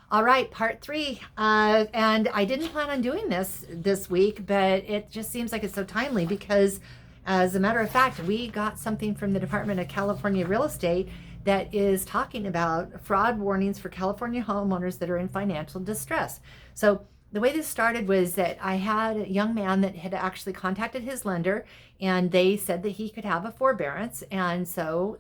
All right, part three. And I didn't plan on doing this week, but it just seems like it's so timely because, as a matter of fact, we got something from the Department of California Real Estate that is talking about fraud warnings for California homeowners that are in financial distress. So the way this started was that I had a young man that had actually contacted his lender, and they said that he could have a forbearance. And so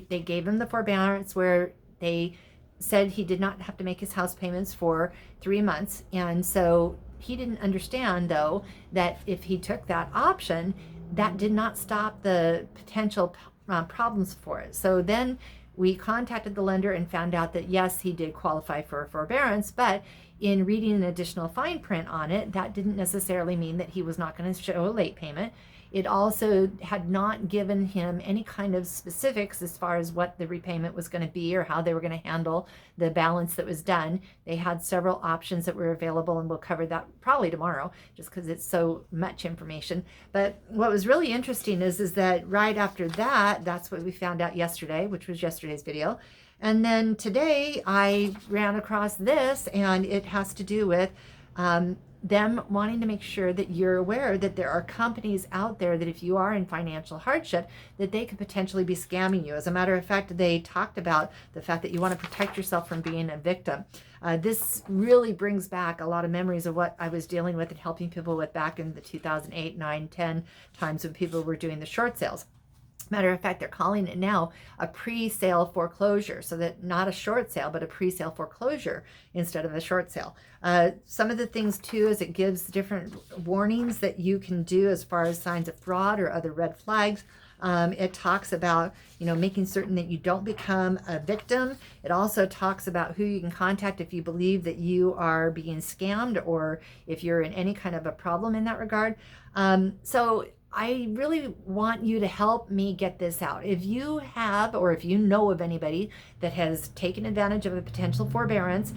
they gave him the forbearance where they said he did not have to make his house payments for 3 months. And so he didn't understand, though, that if he took that option, that did not stop the potential problems for it. So then we contacted the lender and found out that yes, he did qualify for a forbearance, but in reading an additional fine print on it, that didn't necessarily mean that he was not going to show a late payment. It also had not given him any kind of specifics as far as what the repayment was going to be or how they were going to handle the balance that was done. They had several options that were available, and we'll cover that probably tomorrow just because it's so much information. But what was really interesting is that right after that, that's what we found out yesterday, which was yesterday's video. And then today I ran across this, and it has to do with them wanting to make sure that you're aware that there are companies out there that if you are in financial hardship, that they could potentially be scamming you. As a matter of fact, they talked about the fact that you want to protect yourself from being a victim. This really brings back a lot of memories of what I was dealing with and helping people with back in the 2008, 9, 10 times when people were doing the short sales. Matter of fact, they're calling it now a pre-sale foreclosure, so that not a short sale, but a pre-sale foreclosure instead of a short sale. Some of the things too is it gives different warnings that you can do as far as signs of fraud or other red flags. It talks about, making certain that you don't become a victim. It also talks about who you can contact if you believe that you are being scammed or if you're in any kind of a problem in that regard. So I really want you to help me get this out. If you have, or if you know of anybody that has taken advantage of a potential forbearance,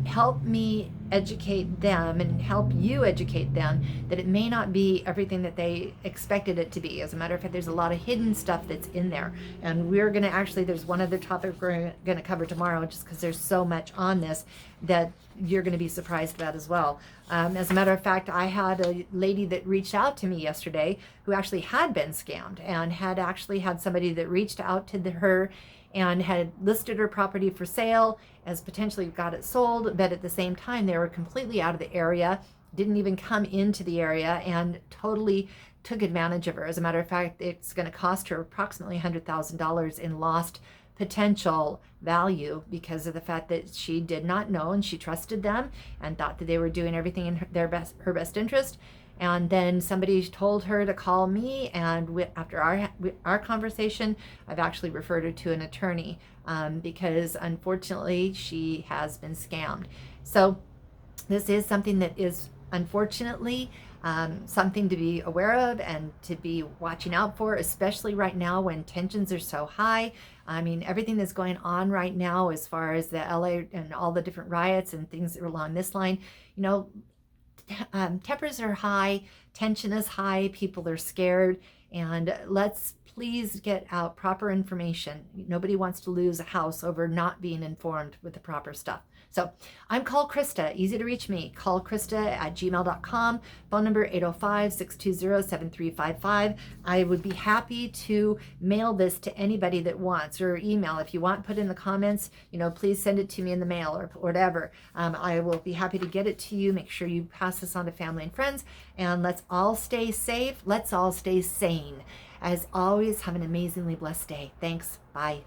help me educate them and help you educate them that it may not be everything that they expected it to be. As a matter of fact, there's a lot of hidden stuff that's in there. And we're going to there's one other topic we're going to cover tomorrow, just because there's so much on this that you're going to be surprised about as well. As a matter of fact, I had a lady that reached out to me yesterday who actually had been scammed and had actually had somebody that reached out to her and had listed her property for sale as potentially got it sold, but at the same time they were completely out of the area, didn't even come into the area, and totally took advantage of her. As a matter of fact, it's going to cost her approximately $100,000 in lost potential value because of the fact that she did not know and she trusted them and thought that they were doing everything in her best interest. And then somebody told her to call me, and after our conversation, I've actually referred her to an attorney because unfortunately she has been scammed. So this is something that is unfortunately something to be aware of and to be watching out for, especially right now when tensions are so high. I mean, everything that's going on right now as far as the LA and all the different riots and things along this line, tempers are high, tension is high, people are scared, and let's please get out proper information. Nobody wants to lose a house over not being informed with the proper stuff. So I'm called Krista. Easy to reach me. Call Krista at gmail.com. Phone number 805-620-7355. I would be happy to mail this to anybody that wants, or email. If you want, put in the comments, please send it to me in the mail or whatever. I will be happy to get it to you. Make sure you pass this on to family and friends. And let's all stay safe. Let's all stay sane. As always, have an amazingly blessed day. Thanks. Bye.